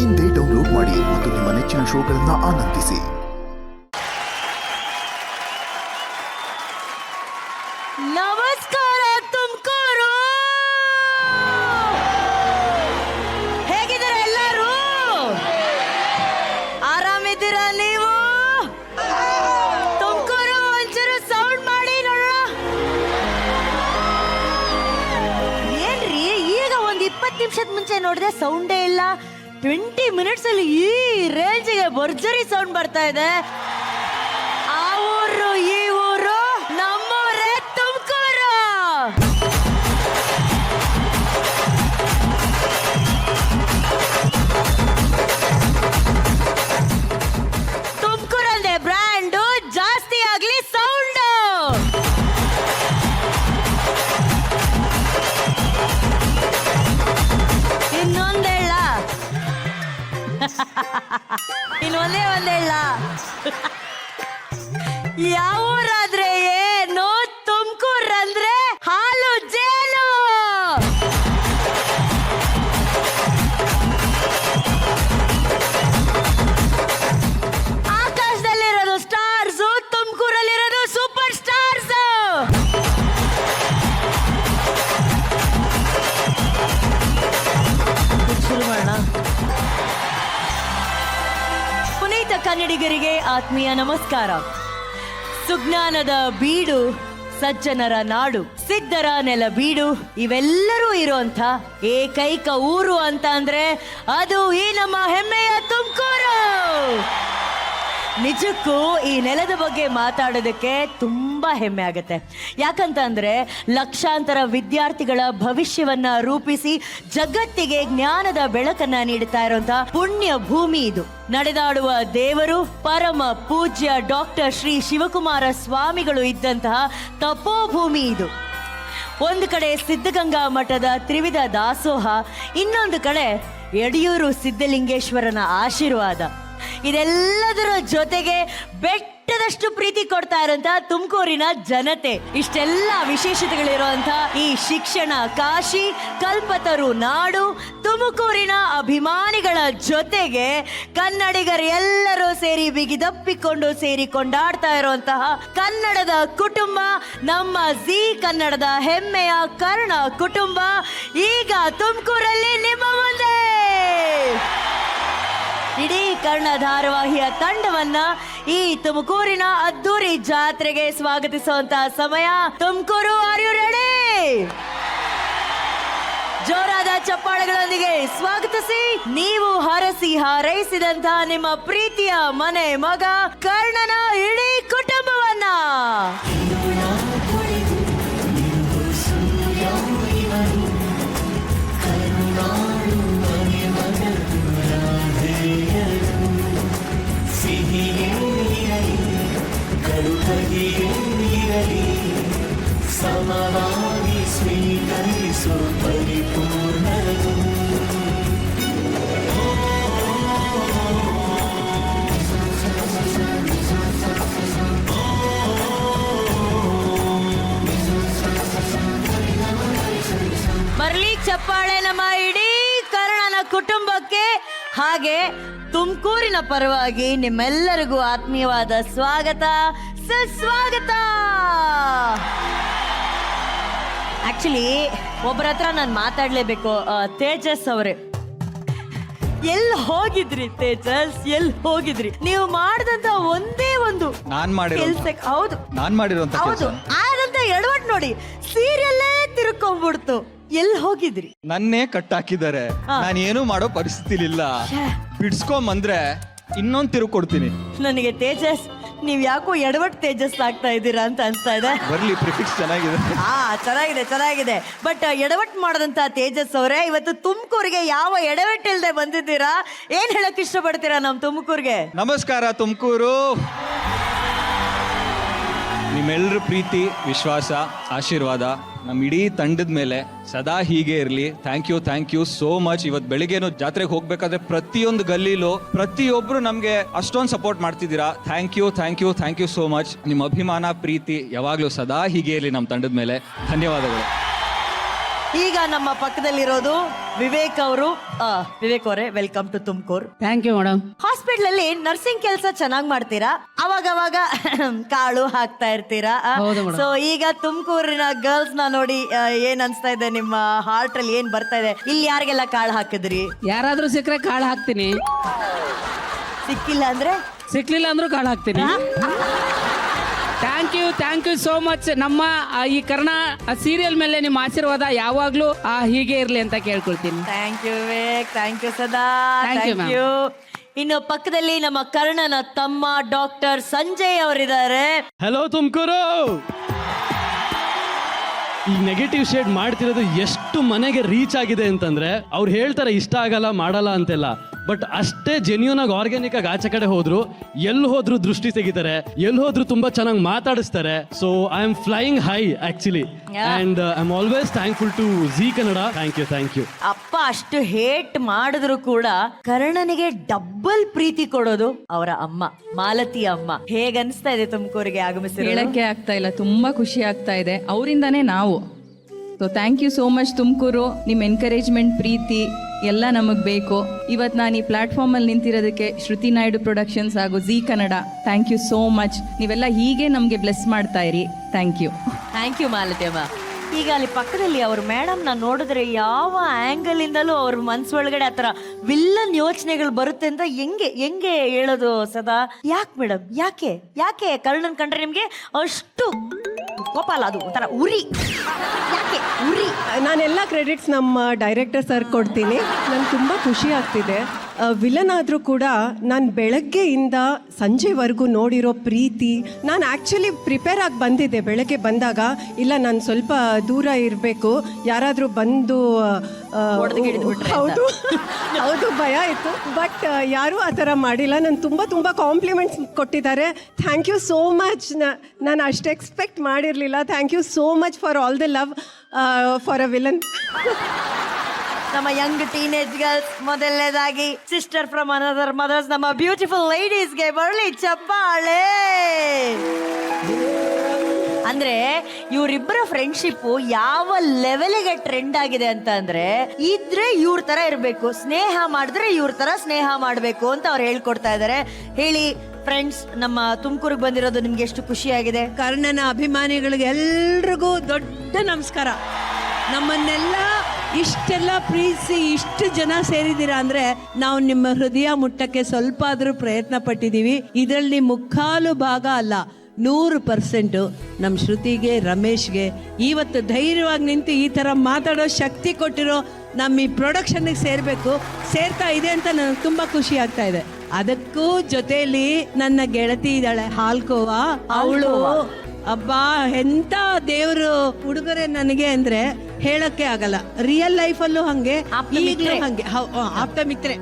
ಇಂದೇ ಡೌನ್ಲೋಡ್ ಮಾಡಿ ಮತ್ತು ನಿಮ್ಮ ನೆಚ್ಚಿನ ಶೋಗಳನ್ನು ಆನಂದಿಸಿ. ನಮಸ್ಕಾರ ತುಮಕೂರು, ಹೇಗಿದ್ದೀರಾ ಎಲ್ಲರೂ? ಆರಾಮಿದ್ದೀರಾ ನೀವು? ತುಮಕೂರು ಒಂಚೂರು ಸೌಂಡ್ ಮಾಡಿ ನೋಡೋಣ. ಏನ್ರಿ ಈಗ ಒಂದ್ 20 ನಿಮಿಷದ ಮುಂಚೆ ನೋಡಿದ್ರೆ ಸೌಂಡೇ ಇಲ್ಲ. 20 ಮಿನಿಟ್ಸ್ ಅಲ್ಲಿ ಈ ರೇಂಜಿಗೆ ಭರ್ಜರಿ ಸೌಂಡ್ ಬರ್ತಾ ಇದೆ. ಆ ಊರು ಈ ಊರು ನಮ್ಮೂರೇ ತುಮಕೂರು. ತುಮಕೂರಲ್ಲೇ ಬ್ರ್ಯಾಂಡು ಜಾಸ್ತಿ ಆಗ್ಲಿ ಸೌಂಡ್. ಇನ್ನೊಂದೇಳ ಇನ್ನೊಂದೇ ಒಂದೇಳ ಯಾವ ಊರಾದ್ರೆ ಏನು, ತುಮಕೂರು ಅಂದ್ರೆ ಹಾಲು ಜೇನು. ಆಕಾಶದಲ್ಲಿರೋದು ಸ್ಟಾರ್ಸ್, ತುಮಕೂರಲ್ಲಿರೋದು ಸೂಪರ್ ಸ್ಟಾರ್ಸ್. ಶುರು ಮಾಡೋಣ. ಪುನೀತ ಕನ್ನಡಿಗರಿಗೆ ಆತ್ಮೀಯ ನಮಸ್ಕಾರ. ಸುಜ್ಞಾನದ ಬೀಡು, ಸಜ್ಜನರ ನಾಡು, ಸಿದ್ಧರ ನೆಲ ಬೀಡು, ಇವೆಲ್ಲರೂ ಇರುವಂತ ಏಕೈಕ ಊರು ಅಂತ ಅಂದ್ರೆ ಅದು ಈ ನಮ್ಮ ಹೆಮ್ಮೆಯ ತುಮಕೂರು. ನಿಜಕ್ಕೂ ಈ ನೆಲದ ಬಗ್ಗೆ ಮಾತಾಡೋದಕ್ಕೆ ತುಂಬಾ ಹೆಮ್ಮೆ ಆಗುತ್ತೆ. ಯಾಕಂತ ಅಂದ್ರೆ ಲಕ್ಷಾಂತರ ವಿದ್ಯಾರ್ಥಿಗಳ ಭವಿಷ್ಯವನ್ನ ರೂಪಿಸಿ ಜಗತ್ತಿಗೆ ಜ್ಞಾನದ ಬೆಳಕನ್ನ ನೀಡುತ್ತಾ ಇರುವಂತ ಪುಣ್ಯ ಭೂಮಿ ಇದು. ನಡೆದಾಡುವ ದೇವರು ಪರಮ ಪೂಜ್ಯ ಡಾಕ್ಟರ್ ಶ್ರೀ ಶಿವಕುಮಾರ ಸ್ವಾಮಿಗಳು ಇದ್ದಂತಹ ತಪೋಭೂಮಿ ಇದು. ಒಂದು ಕಡೆ ಸಿದ್ಧಗಂಗಾ ಮಠದ ತ್ರಿವಿಧ ದಾಸೋಹ, ಇನ್ನೊಂದು ಕಡೆ ಯಡಿಯೂರು ಸಿದ್ಧಲಿಂಗೇಶ್ವರನ ಆಶೀರ್ವಾದ. ಇದೆಲ್ಲದರ ಜೊತೆಗೆ ಬೆಟ್ಟದಷ್ಟು ಪ್ರೀತಿ ಕೊಡ್ತಾ ಇರುವಂತ ತುಮಕೂರಿನ ಜನತೆ. ಇಷ್ಟೆಲ್ಲ ವಿಶೇಷತೆಗಳಿರುವಂತ ಈ ಶಿಕ್ಷಣ ಕಾಶಿ, ಕಲ್ಪತರು ನಾಡು, ತುಮಕೂರಿನ ಅಭಿಮಾನಿಗಳ ಜೊತೆಗೆ ಕನ್ನಡಿಗರು ಎಲ್ಲರೂ ಸೇರಿ ಬಿಗಿದಪ್ಪಿಕೊಂಡು ಸೇರಿ ಕೊಂಡಾಡ್ತಾ ಇರುವಂತಹ ಕನ್ನಡದ ಕುಟುಂಬ, ನಮ್ಮ ಜೀ ಕನ್ನಡದ ಹೆಮ್ಮೆಯ ಕರ್ಣ ಕುಟುಂಬ ಈಗ ತುಮಕೂರಲ್ಲಿ ನಿಮ್ಮ ಮುಂದೆ. ಇಡೀ ಕರ್ಣ ಧಾರಾವಾಹಿಯ ತಂಡವನ್ನ ಈ ತುಮಕೂರಿನ ಅದ್ದೂರಿ ಜಾತ್ರೆಗೆ ಸ್ವಾಗತಿಸುವಂತಹ ಸಮಯ. Tumakuru, are you ready? ಜೋರಾದ ಚಪ್ಪಾಳೆಗಳೊಂದಿಗೆ ಸ್ವಾಗತಿಸಿ ನೀವು ಹರಸಿ ಹಾರೈಸಿದಂತಹ ನಿಮ್ಮ ಪ್ರೀತಿಯ ಮನೆ ಮಗ ಕರ್ಣನ ಇಡೀ ಕುಟುಂಬವನ್ನ. ಸಮವಾಗಿ ಸ್ವೀಕರಿಸು ಪರಿಪೂರ್ಣರು. ಬರ್ಲಿ ಚಪ್ಪಾಳೆ ನಮ್ಮ ಇಡೀ ಕರ್ಣನ ಕುಟುಂಬಕ್ಕೆ. ಹಾಗೆ ತುಮಕೂರಿನ ಪರವಾಗಿ ನಿಮ್ಮೆಲ್ಲರಿಗೂ ಆತ್ಮೀಯವಾದ ಸ್ವಾಗತ, ಸುಸ್ವಾಗತ. ಆಕ್ಚುಲಿ ಒಬ್ಬರ ಹತ್ರ ನಾನು ಮಾತಾಡ್ಲೇಬೇಕು. ತೇಜಸ್ ಅವರೇ, ಎಲ್ಲಿ ಹೋಗಿದ್ರಿ ತೇಜಸ್? ಎಲ್ಲಿ ಹೋಗಿದ್ರಿ? ನೀವು ಮಾಡಿದಂತ ಒಂದೇ ಒಂದು ಕೆಲ್ಸಕ್ಕೆ, ಹೌದು ನಾನ್ ಮಾಡಿರುವಂತ ಹೌದು, ಆದಂತ ಎಡವಟ್ ನೋಡಿ ಸೀರಿಯಲ್ಲೇ ತಿರ್ಕೊಂಡ್ಬಿಡ್ತು. ಎಲ್ಲಿ ಹೋಗಿದ್ರಿ? ನನ್ನೇ ಕಟ್ ಹಾಕಿದ್ದಾರೆ. ನಾನು ಏನು ಮಾಡೋ ಪರಿಸ್ಥಿತಿ ಇಲ್ಲ. ಬಿಡ್ಸ್ಕೊಂಬಂದ್ರೆ ಇನ್ನೊಂದ್ ತಿರುಗಿ ಕೊಡ್ತೀನಿ. ನನಗೆ ತೇಜಸ್, ನೀವ್ ಯಾಕೋ ಎಡವಟ್ ತೇಜಸ್ ಆಗ್ತಾ ಇದ್ದೀರಾ ಅಂತ ಅನ್ಸ್ತಾ ಇದೆ. ಬರ್ಲಿ, ಪ್ರಿಫಿಕ್ಸ್ ಚೆನ್ನಾಗಿದೆ. ಚೆನ್ನಾಗಿದೆ ಚೆನ್ನಾಗಿದೆ. ಬಟ್ ಎಡವಟ್ ಮಾಡದಂತ ತೇಜಸ್ ಅವರೇ, ಇವತ್ತು ತುಮಕೂರಿಗೆ ಯಾವ ಎಡವಟ್ ಇಲ್ದೆ ಬಂದಿದ್ದೀರಾ? ಏನ್ ಹೇಳಕ್ ಇಷ್ಟಪಡ್ತೀರಾ ನಮ್ ತುಮಕೂರ್ಗೆ? ನಮಸ್ಕಾರ ತುಮಕೂರು. ನಿಮ್ಮೆಲ್ಲರ ಪ್ರೀತಿ, ವಿಶ್ವಾಸ, ಆಶೀರ್ವಾದ ನಮ್ಮ ಇಡೀ ತಂಡದ ಮೇಲೆ ಸದಾ ಹೀಗೆ ಇರಲಿ. Thank you so much. ಇವತ್ತು ಬೆಳಿಗ್ಗೆನು ಜಾತ್ರೆಗೆ ಹೋಗ್ಬೇಕಾದ್ರೆ ಪ್ರತಿಯೊಂದು ಗಲ್ಲಿಲೂ ಪ್ರತಿಯೊಬ್ರು ನಮಗೆ ಅಷ್ಟೊಂದು ಸಪೋರ್ಟ್ ಮಾಡ್ತಿದ್ದೀರಾ. Thank you so much. ನಿಮ್ಮ ಅಭಿಮಾನ, ಪ್ರೀತಿ ಯಾವಾಗಲೂ ಸದಾ ಹೀಗೆ ಇರಲಿ ನಮ್ಮ ತಂಡದ ಮೇಲೆ. ಧನ್ಯವಾದಗಳು. ಈಗ ನಮ್ಮ ಪಕ್ಕದಲ್ಲಿರೋದು ವಿವೇಕ್ ಅವರು. ವಿವೇಕ್ ಅವರೇ, welcome to Tumakuru. Thank you madam. Hospital ಅಲ್ಲಿ ನರ್ಸಿಂಗ್ ಕೆಲಸ ಚೆನ್ನಾಗಿ ಮಾಡ್ತೀರಾ, ಅವಾಗ ಕಾಳು ಹಾಕ್ತಾ ಇರ್ತೀರಾ. ಹೌದು madam. ಸೊ ಈಗ ತುಮಕೂರಿನ ಗರ್ಲ್ಸ್ ನ ನೋಡಿ ಏನ್ ಅನ್ಸ್ತಾ ಇದೆ, ನಿಮ್ಮ ಹಾರ್ಟ್ ಅಲ್ಲಿ ಏನ್ ಬರ್ತಾ ಇದೆ? ಇಲ್ಲಿ ಯಾರಿಗೆಲ್ಲ ಕಾಳು ಹಾಕಿದ್ರಿ? ಯಾರಾದ್ರೂ ಸಿಕ್ಕರೆ ಕಾಳು ಹಾಕ್ತೀನಿ, ಸಿಕ್ಕಿಲ್ಲ ಅಂದ್ರೆ ಸಿಕ್ಲಿಲ್ಲ ಅಂದ್ರೂ ಕಾಳು ಹಾಕ್ತೀನಿ. Thank you so much. ನಮ್ಮ ಈ ಕರ್ಣ ಸೀರಿಯಲ್ ಮೇಲೆ ನಿಮ್ಮ ಆಶೀರ್ವಾದ ಯಾವಾಗ್ಲೂ ಹೀಗೆ ಇರ್ಲಿ ಅಂತ ಕೇಳ್ಕೊಳ್ತೀನಿ. Thank you Vivek, thank you ಸದಾ, Thank you, ಥ್ಯಾಂಕ್ ಯು. ಇನ್ನು ಪಕ್ಕದಲ್ಲಿ ನಮ್ಮ ಕರ್ಣನ ತಮ್ಮ ಡಾಕ್ಟರ್ ಸಂಜಯ್ ಅವರಿದ್ದಾರೆ. ಹಲೋ ತುಮಕೂರು. ಈ ನೆಗೆಟಿವ್ ಶೇಡ್ ಮಾಡ್ತಿರೋದು ಎಷ್ಟು ಮನೆಗೆ ರೀಚ್ ಆಗಿದೆ ಅಂತಂದ್ರೆ, ಅವ್ರು ಹೇಳ್ತಾರೆ ಇಷ್ಟ ಆಗಲ್ಲ ಮಾಡಲ್ಲ ಅಂತೆಲ್ಲ, ಬಟ್ ಅಷ್ಟೇ ಜೆನ್ಯೂನ್ ಆಗಿ ಆರ್ಗ್ಯಾನಿಕ್ ಆಗಿ ಆಚೆ ಕಡೆ ಹೋದ್ರು, ಎಲ್ಲಿ ಹೋದ್ರು ದೃಷ್ಟಿ ತೆಗಿತಾರೆ, ಎಲ್ಲಿ ಹೋದ್ರು ತುಂಬಾ ಚೆನ್ನಾಗಿ ಮಾತಾಡಿಸ್ತಾರೆ. So I am flying high actually, and I am always thankful to Zee Kannada. Thank you. ಅಪ್ಪ ಅಷ್ಟು ಹೇಟ್ ಮಾಡಿದ್ರು ಕೂಡ ಕರ್ಣನಿಗೆ ಡಬ್ಬಲ್ ಪ್ರೀತಿ ಕೊಡೋದು ಅವರ ಅಮ್ಮ ಮಾಲತಿ ಅಮ್ಮ. ಹೇಗನ್ಸ್ತಾ ಇದೆ ತುಮಕೂರಿಗೆ ಆಗಮಿಸಿರೋದು? ಹೇಳಕ್ಕೆ ಆಗ್ತಾ ಇಲ್ಲ, ತುಂಬಾ ಖುಷಿ ಆಗ್ತಾ ಇದೆ. ಅವರಿಂದಾನೇ ನಾವು. So thank you so much Tumakuru. ನಿಮ್ಮ ಎನ್ಕರೇಜ್ಮೆಂಟ್, ಪ್ರೀತಿ ಎಲ್ಲ ನಮಗೆ ಬೇಕು. ಇವತ್ತು ನಾನು ಈ ಪ್ಲಾಟ್ಫಾರ್ಮಲ್ಲಿ ನಿಂತಿರೋದಕ್ಕೆ ಶ್ರುತಿ ನಾಯ್ಡು ಪ್ರೊಡಕ್ಷನ್ಸ್ ಹಾಗೂ Zee Kannada thank you so much. ನೀವೆಲ್ಲ ಹೀಗೆ ನಮಗೆ ಬ್ಲೆಸ್ ಮಾಡ್ತಾ ಇರಿ. ಥ್ಯಾಂಕ್ ಯು ಮಾಲತಿ ಅಮ್ಮ. ಈಗ ಅಲ್ಲಿ ಪಕ್ಕದಲ್ಲಿ ಅವ್ರ ಮೇಡಮ್ ನ ನೋಡಿದ್ರೆ ಯಾವ ಆಂಗಲ್ ಇಂದಲೂ ಅವ್ರ ಮನ್ಸೊಳಗಡೆ ಆತರ ವಿಲ್ಲನ್ ಯೋಚನೆಗಳು ಬರುತ್ತೆ ಅಂತ ಹೆಂಗೆ ಹೇಳೋದು ಸದಾ? ಯಾಕೆ ಮೇಡಮ್, ಯಾಕೆ ಕರ್ಣನ್ ಕಂಡ್ರೆ ನಿಮ್ಗೆ ಅಷ್ಟು ಕೋಪ ಅಲ್ಲ, ಅದು ಒಂಥರ ಉರಿ? ಯಾಕೆ ಉರಿ? ನಾನೆಲ್ಲ ಕ್ರೆಡಿಟ್ಸ್ ನಮ್ಮ ಡೈರೆಕ್ಟರ್ ಸರ್ ಕೊಡ್ತೀನಿ. ನಂಗೆ ತುಂಬ ಖುಷಿ ಆಗ್ತಿದೆ. ವಿಲನ್ ಆದರೂ ಕೂಡ ನಾನು ಬೆಳಗ್ಗೆಯಿಂದ ಸಂಜೆವರೆಗೂ ನೋಡಿರೋ ಪ್ರೀತಿ, ನಾನು ಆ್ಯಕ್ಚುಲಿ ಪ್ರಿಪೇರ್ ಆಗಿ ಬಂದಿದ್ದೆ. ಬೆಳಗ್ಗೆ ಬಂದಾಗ ಇಲ್ಲ ನಾನು ಸ್ವಲ್ಪ ದೂರ ಇರಬೇಕು, ಯಾರಾದರೂ ಬಂದು ಹೌದು ಭಯ ಇತ್ತು. ಬಟ್ ಯಾರೂ ಆ ಥರ ಮಾಡಿಲ್ಲ. ನಾನು ತುಂಬ ಕಾಂಪ್ಲಿಮೆಂಟ್ಸ್ ಕೊಟ್ಟಿದ್ದಾರೆ. Thank you so much. ನಾನು ಅಷ್ಟು ಎಕ್ಸ್ಪೆಕ್ಟ್ ಮಾಡಿರಲಿಲ್ಲ. Thank you so much for all the love for a villain. ನಮ್ಮ ಯಂಗ್ ಟೀನೇಜ್ ಗರ್ಲ್ಸ್, ಮೊದಲನೇದಾಗಿ ಸಿಸ್ಟರ್ ಫ್ರಮ್ ಅನದರ್ ಮದರ್ಸ್, ನಮ್ಮ ಬ್ಯೂಟಿಫುಲ್ ಲೇಡೀಸ್ಗೆ ಬರಲಿ ಚಪ್ಪಾಳೆ. ಅಂದ್ರೆ ಇವರಿಬ್ಬರ ಫ್ರೆಂಡ್ಶಿಪ್ ಯಾವ ಲೆವೆಲ್ಗೆ ಟ್ರೆಂಡ್ ಆಗಿದೆ ಅಂತ ಅಂದ್ರೆ, ಇದ್ರೆ ಇವ್ರ ತರ ಇರ್ಬೇಕು, ಸ್ನೇಹ ಮಾಡಿದ್ರೆ ಇವ್ರ ತರ ಸ್ನೇಹ ಮಾಡ್ಬೇಕು ಅಂತ ಅವ್ರು ಹೇಳ್ಕೊಡ್ತಾ ಇದಾರೆ. ಹೇಳಿ ಫ್ರೆಂಡ್ಸ್, ನಮ್ಮ ತುಮಕೂರಿಗೆ ಬಂದಿರೋದು ನಿಮ್ಗೆ ಎಷ್ಟು ಖುಷಿ ಆಗಿದೆ? ಕರ್ಣನ ಅಭಿಮಾನಿಗಳಿಗೆ ಎಲ್ರಿಗೂ ದೊಡ್ಡ ನಮಸ್ಕಾರ. ನಮ್ಮನ್ನೆಲ್ಲ ಇಷ್ಟೆಲ್ಲ ಪ್ರೀತಿಸಿ ಇಷ್ಟು ಜನ ಸೇರಿದ್ದೀರಾ ಅಂದ್ರೆ ನಾವು ನಿಮ್ಮ ಹೃದಯ ಮುಟ್ಟಕ್ಕೆ ಸ್ವಲ್ಪ ಆದ್ರೂ ಪ್ರಯತ್ನ ಪಟ್ಟಿದ್ದೀವಿ. ಇದರಲ್ಲಿ ಮುಕ್ಕಾಲು ಭಾಗ ಅಲ್ಲ, 100% ನಮ್ಮ ಶ್ರುತಿಗೆ, ರಮೇಶ್ಗೆ ಇವತ್ತು ಧೈರ್ಯವಾಗಿ ನಿಂತು ಈ ಥರ ಮಾತಾಡೋ ಶಕ್ತಿ ಕೊಟ್ಟಿರೋ ನಮ್ಮ ಈ ಪ್ರೊಡಕ್ಷನ್ಗೆ ಸೇರ್ತಾ ಇದೆ ಅಂತ ನನಗೆ ತುಂಬ ಖುಷಿ ಆಗ್ತಾ ಇದೆ. ಅದಕ್ಕೂ ಜೊತೆಯಲ್ಲಿ ನನ್ನ ಗೆಳತಿ ಇದ್ದಾಳೆ ಹಾಲ್ಕೋವಾ, ಅವಳು ಅಬ್ಬಾ ಎಂತ ದೇವ್ರು ಉಡುಗೊರೆ ನನಗೆ ಅಂದ್ರೆ ಹೇಳಕ್ಕೆ ಆಗಲ್ಲ. ರಿಯಲ್ ಲೈಫಲ್ಲೂ ಹಂಗೆ, ಈಗಲೂ ಹಂಗೆ ಆಪ್ತ ಮಿತ್ರೆ.